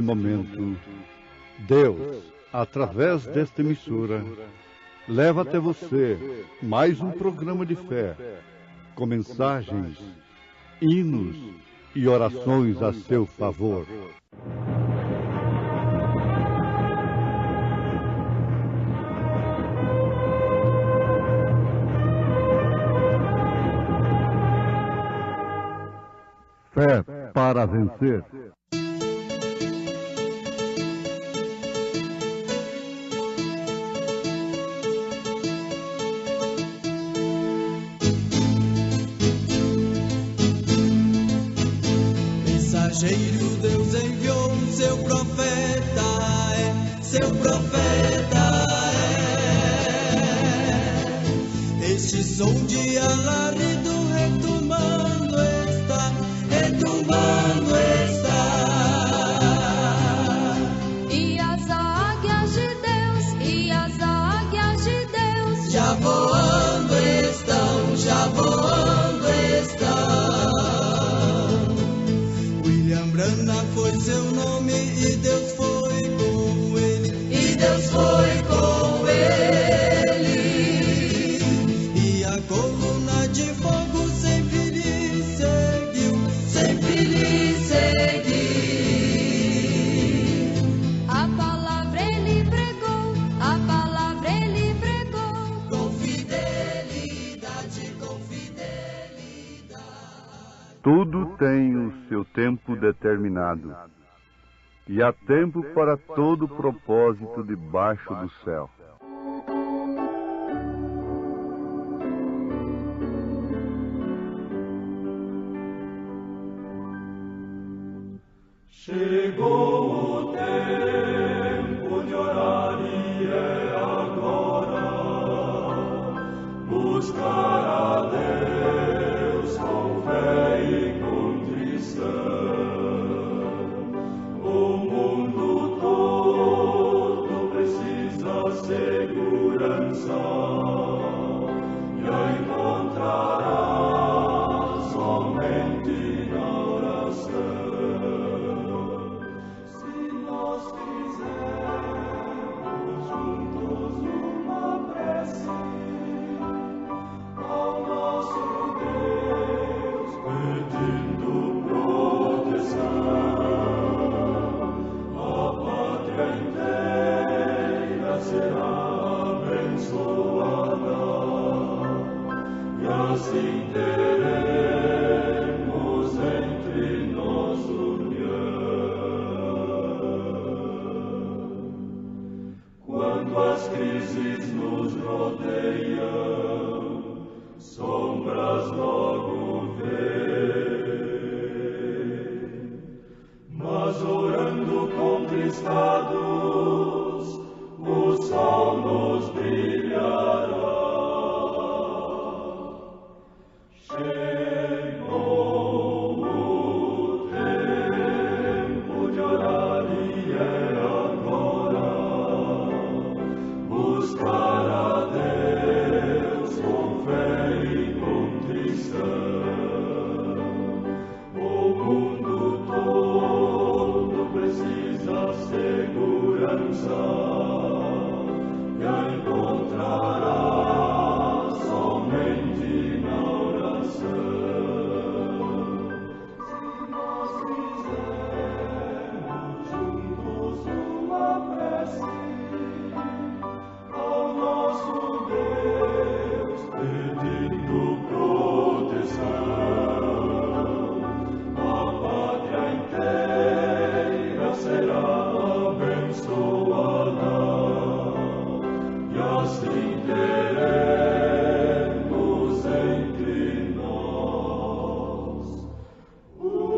momento, Deus, através desta emissora, leva até você mais um programa de fé, com mensagens, hinos e orações a seu favor. Fé para vencer. Mensageiro Deus enviou seu profeta, seu profeta Este som de alarido retumbando está, retumbando está. E as águias de Deus, e as águias de Deus já voando estão, já voando estão. William Branham foi seu nome e Deus foi com ele, e Deus foi com ele. E a coluna de fogo sempre lhe seguiu, sempre lhe seguiu. A palavra ele pregou, a palavra ele pregou. Com fidelidade, com fidelidade. Tudo tem o seu tempo determinado, e há tempo para todo propósito debaixo do céu. Chegou o tempo de orar e é agora buscar a Deus com fé e contrição. O mundo todo precisa segurança e a encontrará somente na oração. Assim teremos entre nós união. Quando as crises nos rodeiam, sombras logo vêm, mas orando contristados, o sol nos brilhará. Chegou o tempo de orar e é agora buscar a Deus com fé e contrição. O mundo todo precisa segurança e a encontrará somente na oração. Se nós fizermos juntos uma prece ao nosso Deus, pedindo proteção, a pátria inteira será abençoada e assim teremos entre nós união.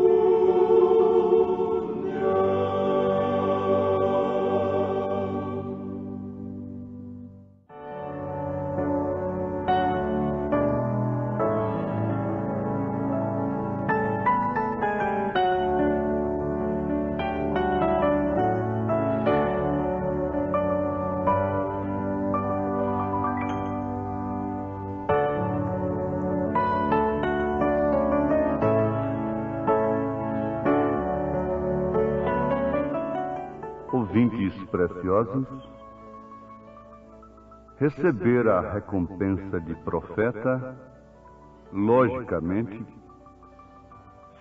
ouvintes preciosos, receber a recompensa de profeta, logicamente,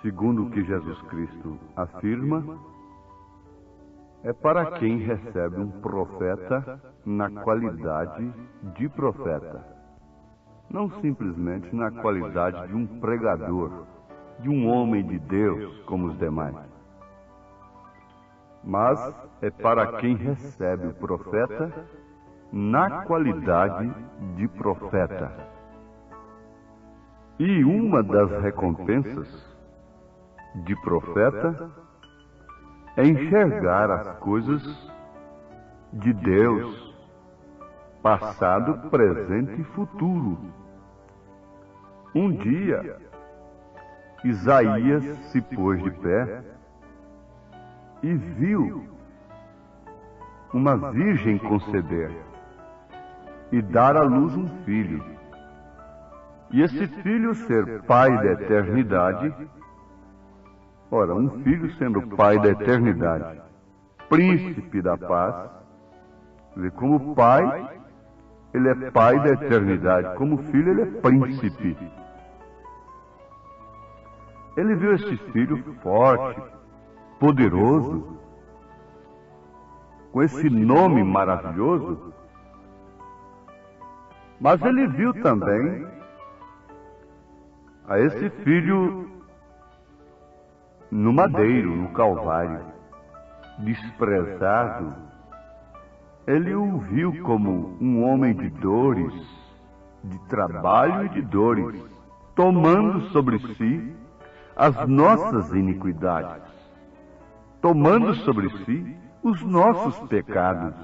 segundo o que Jesus Cristo afirma, é para quem recebe um profeta na qualidade de profeta, não simplesmente na qualidade de um pregador, de um homem de Deus como os demais, mas é para quem recebe o profeta na qualidade de profeta. E uma das recompensas de profeta é enxergar as coisas de Deus, passado, presente e futuro. Um dia, Isaías se pôs de pé e viu uma virgem conceber e dar à luz um filho. E esse filho ser pai da eternidade. Ora, um filho sendo pai da eternidade, príncipe da paz, como pai, ele é pai da eternidade, como filho, ele é príncipe. Ele viu esse filho forte, poderoso, com esse nome maravilhoso, mas ele viu também a esse filho no madeiro, no Calvário, desprezado. Ele o viu como um homem de dores, de trabalho e de dores, tomando sobre si as nossas iniquidades, tomando sobre si os nossos pecados,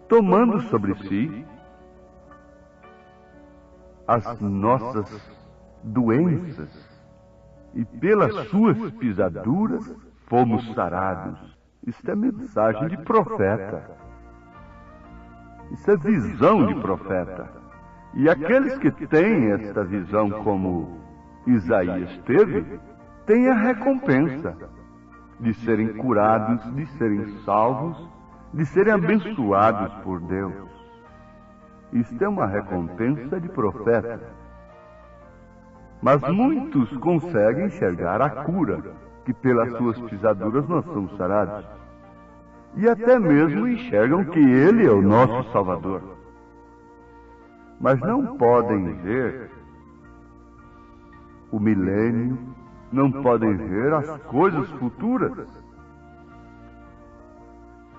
tomando sobre si as nossas doenças, e pelas suas pisaduras fomos sarados. Isso é mensagem de profeta. Isso é visão de profeta. E aqueles que têm esta visão como Isaías teve, têm a recompensa de serem curados, de serem salvos, de serem abençoados por Deus. Isto é uma recompensa de profeta. Mas muitos conseguem enxergar a cura, que pelas suas pisaduras nós somos sarados. E até mesmo enxergam que Ele é o nosso Salvador. Mas não podem ver o milênio, não podem ver as coisas futuras.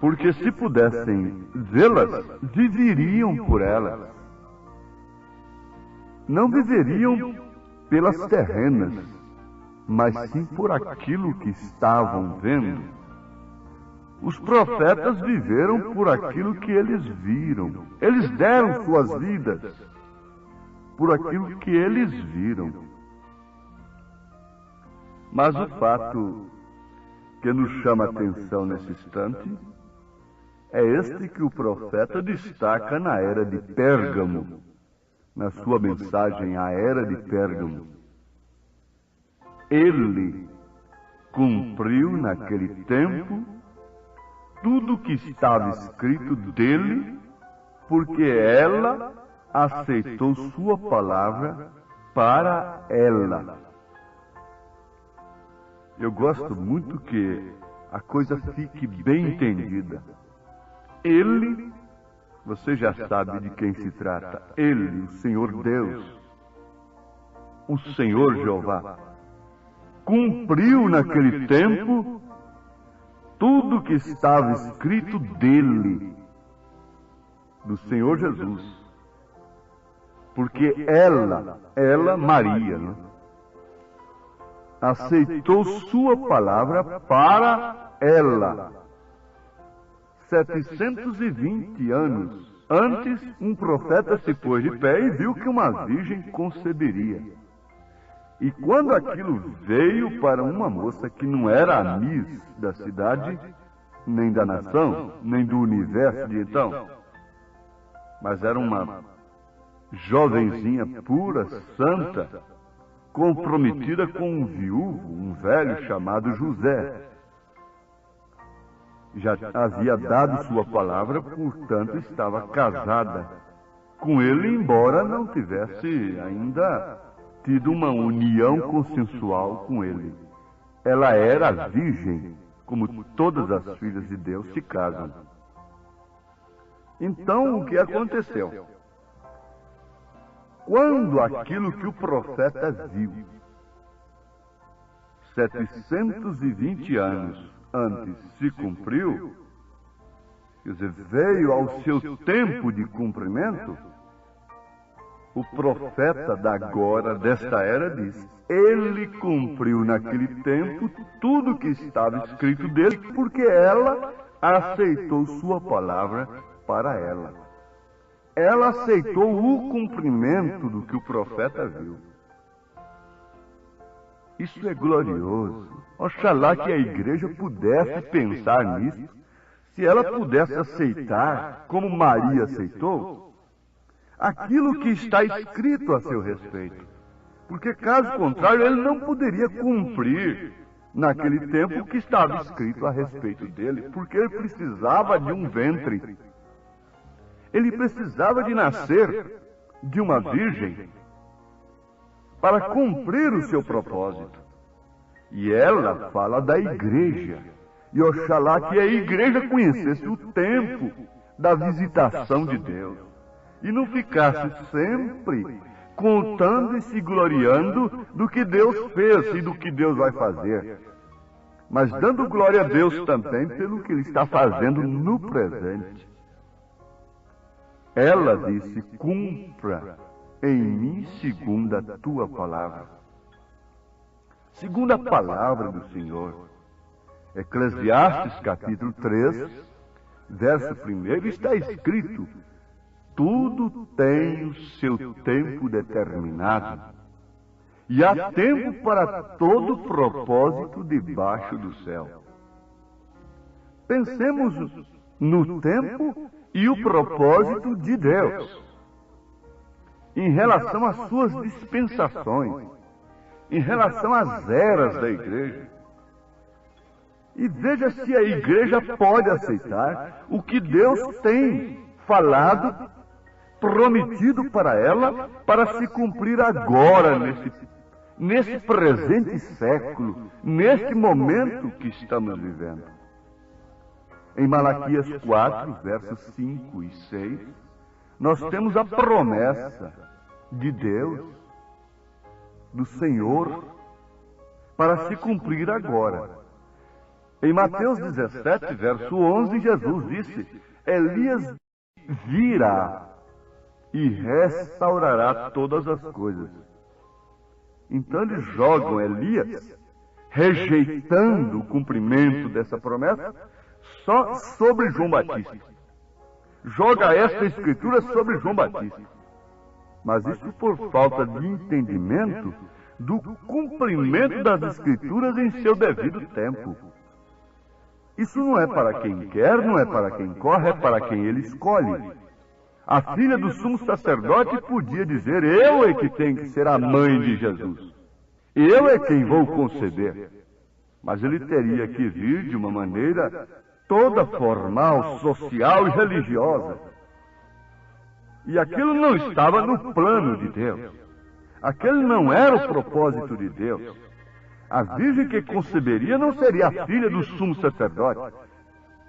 Porque se pudessem vê-las, viveriam por elas. Não viveriam pelas terrenas, mas sim por aquilo que estavam vendo. Os profetas viveram por aquilo que eles viram. Eles deram suas vidas por aquilo que eles viram. Mas o fato que nos chama a atenção nesse instante é este que o profeta destaca na era de Pérgamo, na sua mensagem à era de Pérgamo. Ele cumpriu naquele tempo tudo o que estava escrito dele, porque ela aceitou sua palavra para ela. Eu gosto muito que a coisa fique bem entendida. Ele, você já sabe de quem se trata. Ele, o Senhor Deus, o Senhor Jeová, cumpriu naquele tempo tudo que estava escrito dele, do Senhor Jesus. Porque ela, Maria, né, aceitou sua palavra para ela. 720 anos antes, um profeta se pôs de pé e viu que uma virgem conceberia. E quando aquilo veio para uma moça que não era a Miss da cidade, nem da nação, nem do universo de então, mas era uma jovenzinha pura, santa, comprometida com um viúvo, um velho chamado José. já havia dado sua palavra, portanto estava casada com ele, embora não tivesse ainda tido uma união consensual com ele. Ela era virgem, como todas as filhas de Deus se casam. Então, o que aconteceu? Quando aquilo que o profeta viu, 720 anos antes se cumpriu, quer dizer, veio ao seu tempo de cumprimento, o profeta da agora, desta era, diz: ele cumpriu naquele tempo tudo que estava escrito dele, porque ela aceitou sua palavra para ela. Ela aceitou o cumprimento do que o profeta viu. Isso é glorioso. Oxalá que a igreja pudesse pensar nisso, se ela pudesse aceitar, como Maria aceitou, aquilo que está escrito a seu respeito. Porque, caso contrário, ele não poderia cumprir naquele tempo o que estava escrito a respeito dele, porque ele precisava de um ventre. Ele precisava de nascer de uma virgem para cumprir o seu propósito. E ela fala da igreja. E oxalá que a igreja conhecesse o tempo da visitação de Deus e não ficasse sempre contando e se gloriando do que Deus fez e do que Deus vai fazer, mas dando glória a Deus também pelo que Ele está fazendo no presente. Ela disse: cumpra em mim segundo a tua palavra. Segundo a palavra do Senhor. Eclesiastes capítulo 3, verso 1, está escrito: tudo tem o seu tempo determinado, e há tempo para todo propósito debaixo do céu. Pensemos no tempo e o propósito de Deus em relação às suas dispensações, em relação às eras da igreja. E veja se a igreja pode aceitar o que Deus tem falado, prometido para ela, para se cumprir agora, nesse presente século, neste momento que estamos vivendo. Em Malaquias 4, versos 5 e 6, nós temos a promessa de Deus, do Senhor, para se cumprir agora. Em Mateus 17, verso 11, Jesus disse: Elias virá e restaurará todas as coisas. Então eles jogam Elias, rejeitando o cumprimento dessa promessa, só sobre João Batista. Joga esta escritura sobre João Batista. Mas isso por falta de entendimento do cumprimento das escrituras em seu devido tempo. Isso não é para quem quer, não é para quem corre, é para quem ele escolhe. A filha do sumo sacerdote podia dizer: eu é que tenho que ser a mãe de Jesus. Eu é quem vou conceber. Mas ele teria que vir de uma maneira toda formal, social e religiosa. E aquilo não estava no plano de Deus. Aquele não era o propósito de Deus. A virgem que conceberia não seria a filha do sumo sacerdote,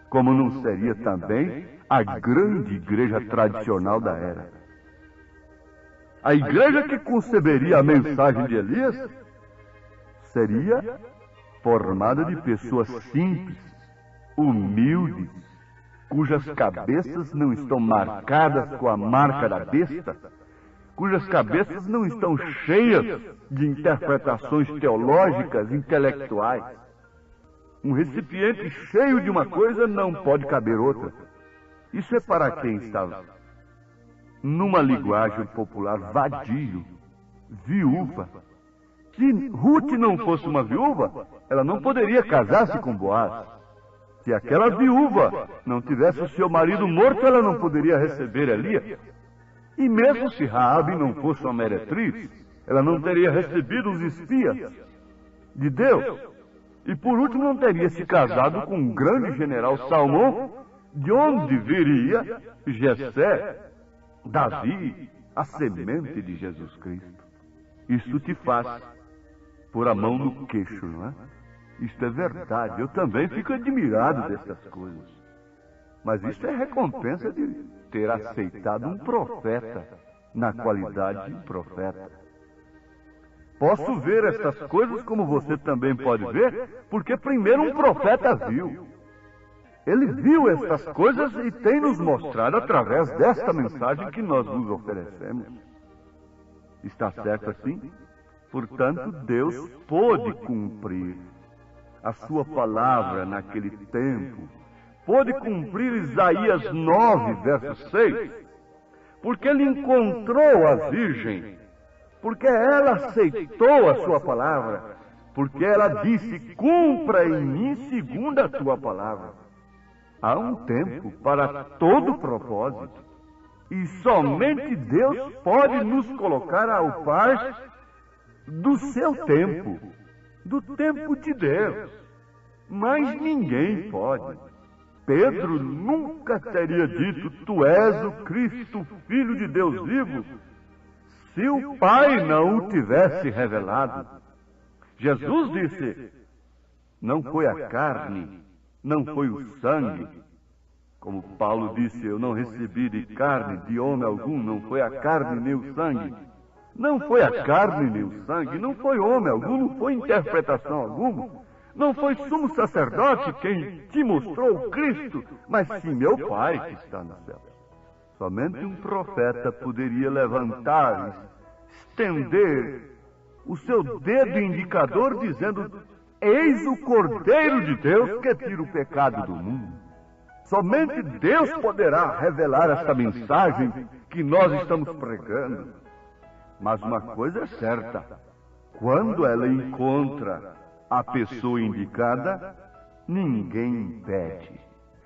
como não seria também a grande igreja tradicional da era. A igreja que conceberia a mensagem de Elias seria formada de pessoas simples, humildes, cujas cabeças não estão marcadas com a marca da besta, cujas cabeças não estão cheias de interpretações teológicas, intelectuais. Um recipiente cheio de uma coisa não pode caber outra. Isso é para quem está, numa linguagem popular, vadio, viúva. Se Ruth não fosse uma viúva, ela não poderia casar-se com Boaz. Se aquela viúva não tivesse o seu marido morto, ela não poderia receber Elias. E mesmo se Raabe não fosse uma meretriz, ela não teria recebido os espias de Deus. E por último, não teria se casado com um grande general Salmão, de onde viria Jessé, Davi, a semente de Jesus Cristo. Isto te faz pôr a mão no queixo, não é? Isto é verdade. Eu também fico admirado dessas coisas. Mas isso é recompensa de ter aceitado um profeta na qualidade de profeta. Posso ver estas coisas como você também pode ver, porque primeiro um profeta viu. Ele viu estas coisas e tem nos mostrado através desta mensagem que nós nos oferecemos. Está certo assim? Portanto, Deus pôde cumprir a sua palavra naquele tempo. Pôde cumprir Isaías 9, verso 6, porque ele encontrou a virgem, porque ela aceitou a sua palavra, porque ela disse: cumpra em mim segundo a tua palavra. Há um tempo para todo propósito, e somente Deus pode nos colocar ao par do seu tempo, do tempo de Deus. Mas ninguém pode. Pedro nunca teria dito: tu és o Cristo, Filho de Deus vivo, se o Pai não o tivesse revelado. Jesus disse: não foi a carne, não foi o sangue. Como Paulo disse: eu não recebi de carne de homem algum, não foi a carne nem o sangue. Não foi a carne nem o sangue, não foi homem algum, não foi interpretação alguma. Não foi sumo sacerdote quem te mostrou o Cristo, mas sim meu Pai que está no céu. Somente um profeta poderia levantar, estender o seu dedo indicador dizendo: eis o Cordeiro de Deus que tira o pecado do mundo. Somente Deus poderá revelar esta mensagem que nós estamos pregando. Mas uma coisa é certa: quando ela encontra a pessoa indicada, ninguém impede.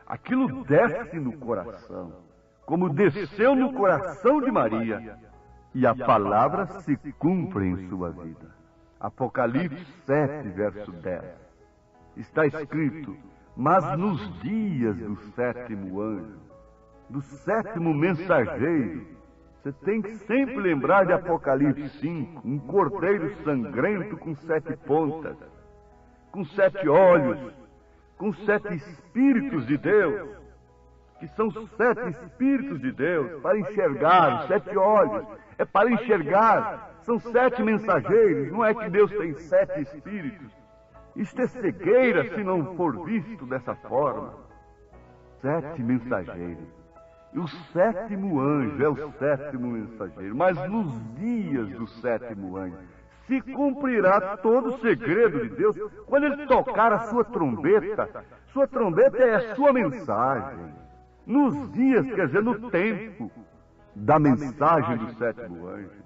Aquilo desce no coração, como desceu no coração de Maria, e a palavra se cumpre em sua vida. Apocalipse 7, verso 10. Está escrito: mas nos dias do sétimo anjo, do sétimo mensageiro. Você tem que sempre lembrar de Apocalipse 5, um cordeiro sangrento com 7 pontas, com 7 olhos, com 7 Espíritos de Deus, que são 7 Espíritos de Deus, para enxergar. 7 olhos é para enxergar, são 7 mensageiros. Não é que Deus tem 7 Espíritos. Isto é cegueira se não for visto dessa forma. 7 mensageiros. E o sétimo anjo é o sétimo mensageiro. Mas nos dias do sétimo anjo se cumprirá todo o segredo de Deus quando ele tocar a sua trombeta. Sua trombeta é a sua mensagem. Nos dias, quer dizer, no tempo da mensagem do sétimo anjo.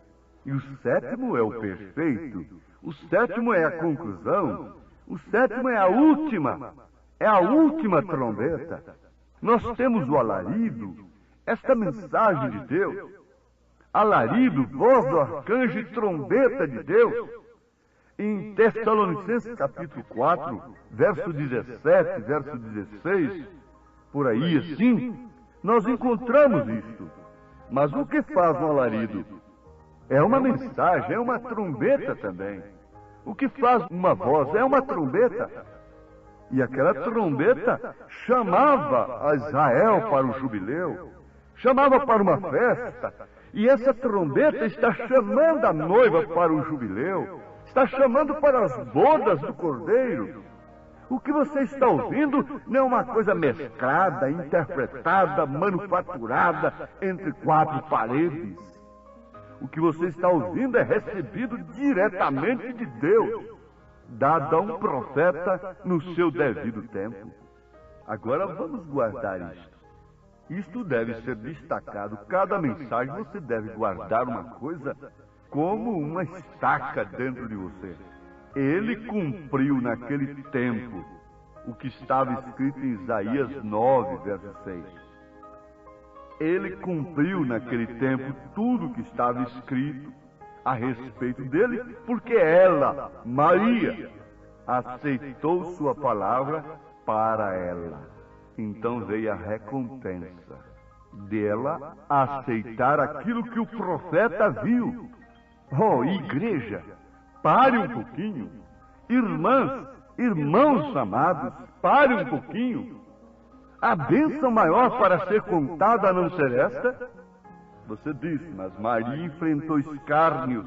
E o sétimo é o perfeito. O sétimo é a conclusão. O sétimo é a última. É a última trombeta. Nós temos o alarido. Esta mensagem de Deus, alarido, voz do arcanjo e trombeta de Deus, em Tessalonicenses capítulo 4, verso 17, verso 16, por aí assim, nós encontramos isto. Mas o que faz um alarido? É uma mensagem, é uma trombeta também. O que faz uma voz? É uma trombeta. E aquela trombeta chamava a Israel para o jubileu, chamava para uma festa, e essa trombeta está chamando a noiva para o jubileu, está chamando para as bodas do Cordeiro. O que você está ouvindo não é uma coisa mesclada, interpretada, manufaturada entre 4 paredes. O que você está ouvindo é recebido diretamente de Deus, dado a um profeta no seu devido tempo. Agora vamos guardar isto. Isto deve ser destacado. Cada mensagem você deve guardar uma coisa como uma estaca dentro de você. Ele cumpriu naquele tempo o que estava escrito em Isaías 9, verso 6. Ele cumpriu naquele tempo tudo o que estava escrito a respeito dele, porque ela, Maria, aceitou sua palavra para ela. Então veio a recompensa dela aceitar aquilo que o profeta viu. Oh, igreja, pare um pouquinho. Irmãs, irmãos amados, pare um pouquinho. A bênção maior para ser contada a não ser esta? Você disse, mas Maria enfrentou escárnios.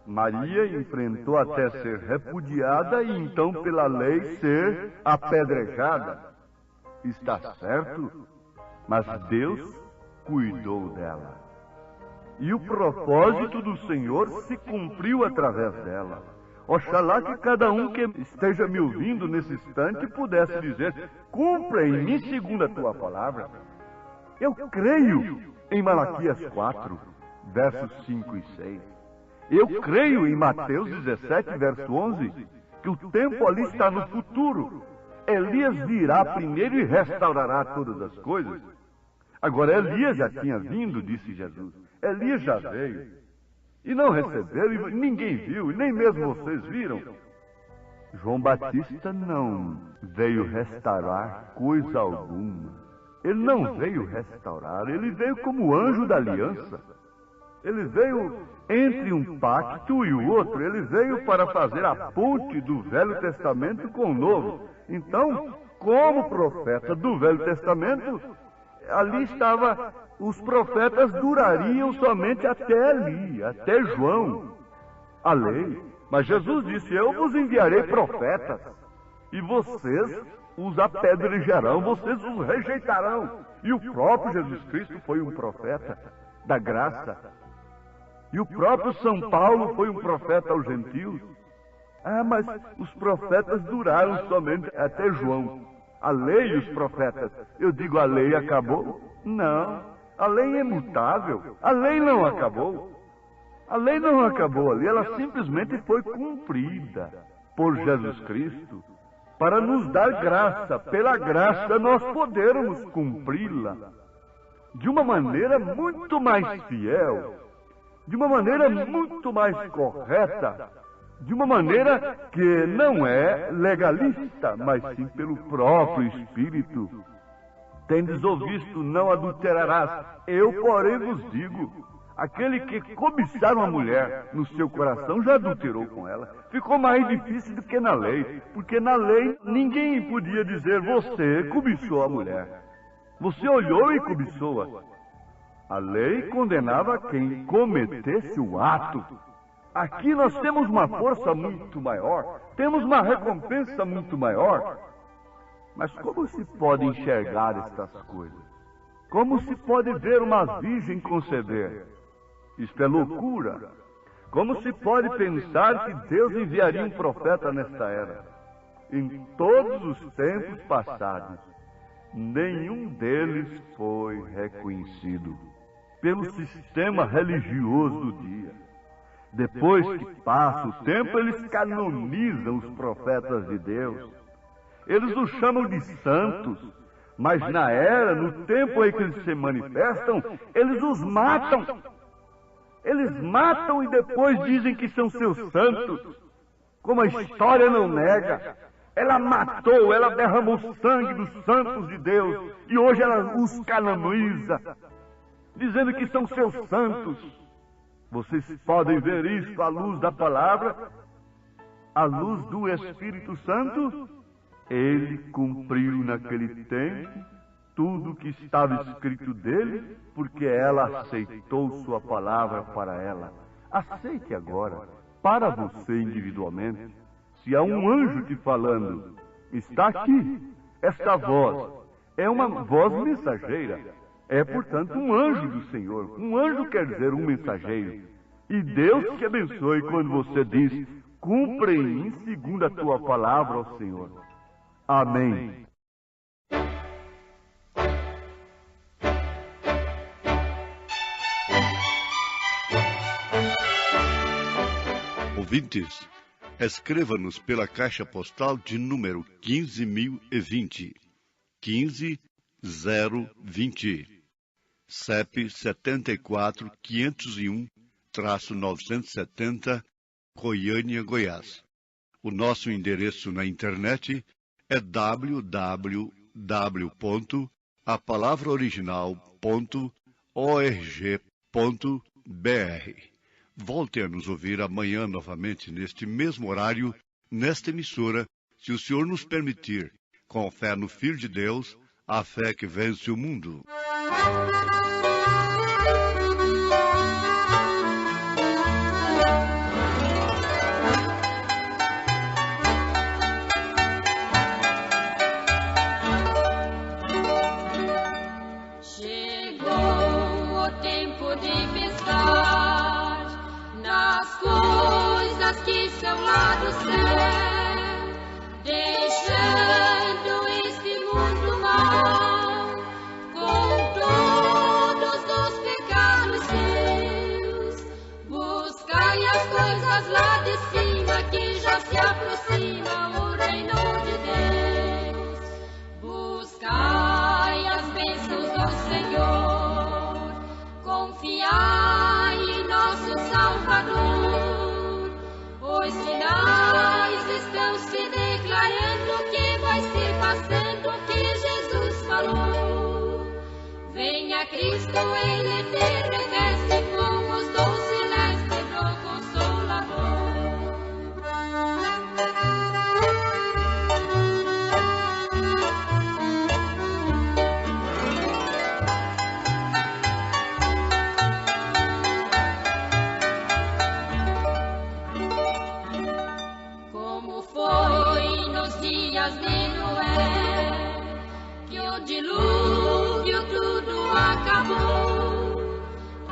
Maria enfrentou até ser repudiada e então pela lei ser apedrejada. Está certo? Mas Deus cuidou dela. E o propósito do Senhor se cumpriu através dela. Oxalá que cada um que esteja me ouvindo nesse instante pudesse dizer: cumpra em mim segundo a tua palavra. Eu creio em Malaquias 4, versos 5 e 6. Eu creio em Mateus 17, verso 11, que o tempo ali está no futuro. Elias virá primeiro e restaurará todas as coisas. Agora, Elias já tinha vindo, disse Jesus. Elias já veio. E não recebeu, e ninguém viu, e nem mesmo vocês viram. João Batista não veio restaurar coisa alguma. Ele não veio restaurar, ele veio como anjo da aliança. Ele veio entre um pacto e o outro. Ele veio para fazer a ponte do Velho Testamento com o Novo. Então, como profeta do Velho Testamento, ali estava, os profetas durariam somente até ali, até João, a lei. Mas Jesus disse: eu vos enviarei profetas, e vocês os apedrejarão, vocês os rejeitarão. E o próprio Jesus Cristo foi um profeta da graça. E o próprio São Paulo foi um profeta aos gentios. Ah, mas os profetas duraram somente até João. A lei e os profetas. Eu digo, a lei acabou? Não. A lei é imutável. A lei não acabou. A lei não acabou ali. Ela simplesmente foi cumprida por Jesus Cristo para nos dar graça. Pela graça nós podermos cumpri-la de uma maneira muito mais fiel, de uma maneira muito mais correta, de uma maneira que não é legalista, mas sim pelo próprio Espírito. Tendes ouvido, não adulterarás. Eu, porém, vos digo, aquele que cobiçar uma mulher no seu coração já adulterou com ela. Ficou mais difícil do que na lei, porque na lei ninguém podia dizer: você cobiçou a mulher. Você olhou e cobiçou-a. A lei condenava quem cometesse o ato. Aqui nós temos uma força muito maior, temos uma recompensa muito maior. Mas como se pode enxergar estas coisas? Como se pode ver uma virgem conceber? Isto é loucura. Como se pode pensar que Deus enviaria um profeta nesta era? Em todos os tempos passados, nenhum deles foi reconhecido pelo sistema religioso do dia. Depois que passa o tempo, eles canonizam os profetas de Deus. Eles os chamam de santos, mas na era, no tempo em que eles se manifestam, eles os matam. Eles matam e depois dizem que são seus santos. Como a história não nega, ela matou, ela derramou sangue dos santos de Deus, e hoje ela os canoniza, dizendo que são seus santos. Vocês podem ver isso à luz da palavra, à luz do Espírito Santo. Ele cumpriu naquele tempo tudo o que estava escrito dele, porque ela aceitou sua palavra para ela. Aceite agora, para você individualmente. Se há um anjo te falando, está aqui. Esta voz é uma voz mensageira. É, portanto, um anjo do Senhor. Um anjo quer dizer um mensageiro. E Deus te abençoe quando você diz: cumpre em mim segundo a tua palavra, ó Senhor. Amém. Ouvintes, escreva-nos pela caixa postal de número 15.020, 15020, CEP 74.501-970, Goiânia, Goiás. O nosso endereço na internet é www.apalavraoriginal.org.br. Volte a nos ouvir amanhã novamente, neste mesmo horário, nesta emissora, se o Senhor nos permitir, com fé no Filho de Deus, a fé que vence o mundo. Chegou o tempo de pensar nas coisas que são lá do céu, deixando este mundo mal, com todos os pecados seus. Buscai as coisas lá de cima, que já se aproxima o reino de Deus. Buscai as bênçãos do Senhor, confiai em nosso Salvador. Os sinais estão se declarando que vai se passando o que Jesus falou. Venha Cristo, Ele te reveste com os dons celestes do Consolador. Como foi nos dias de Noé, que o dilúvio tudo acabou,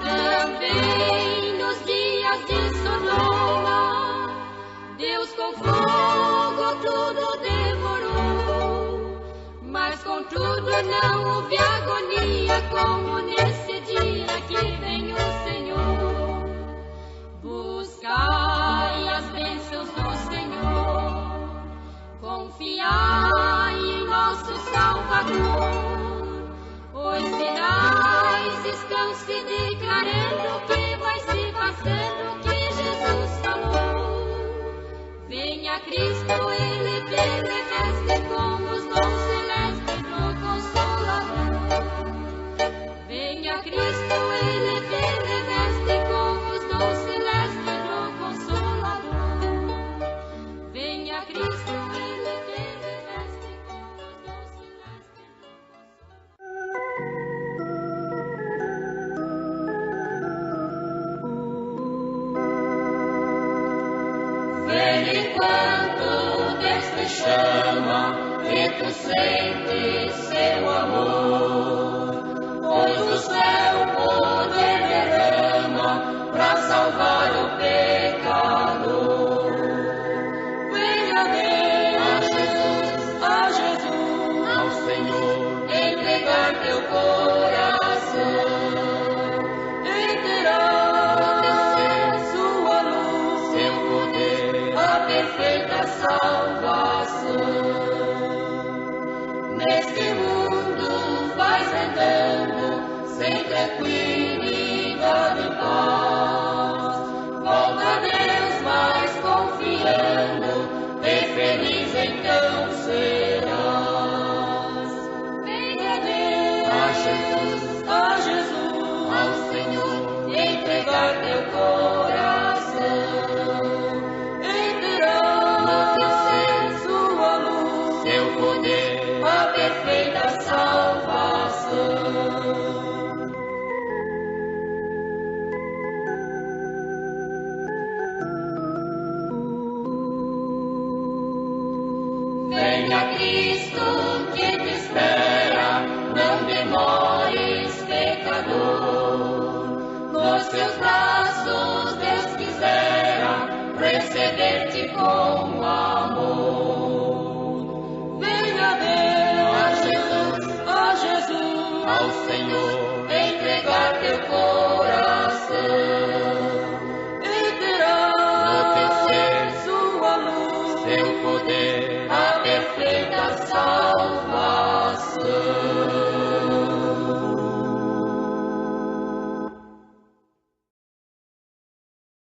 também nos dias de Sodoma, Deus com fogo tudo devorou. Mas contudo não houve agonia como nesse dia que vem o Senhor. Buscai as bênçãos do Senhor, confiai em nosso Salvador. Os sinais estão se declarando que vai se fazendo o que Jesus falou. Venha Cristo, Ele te reveste com os dons celestes do Consolador. Venha Cristo, Ele te reveste com os dons celestes do Consolador. Venha Cristo, Ele te reveste com os dons celestes do Vem enquanto Deus te chama e tu sentes seu amor, pois o céu poder derrama pra salvar o pecador. Venha a Jesus, ao Senhor, entregar teu coração. Perfeita salvação. Neste mundo vais andando sem tranquilidade e paz. Volta a Deus, mas confiando, e feliz então serás. Venha a Jesus, ao Senhor, entregar teu coração. A perfeita salvação. Venha Cristo.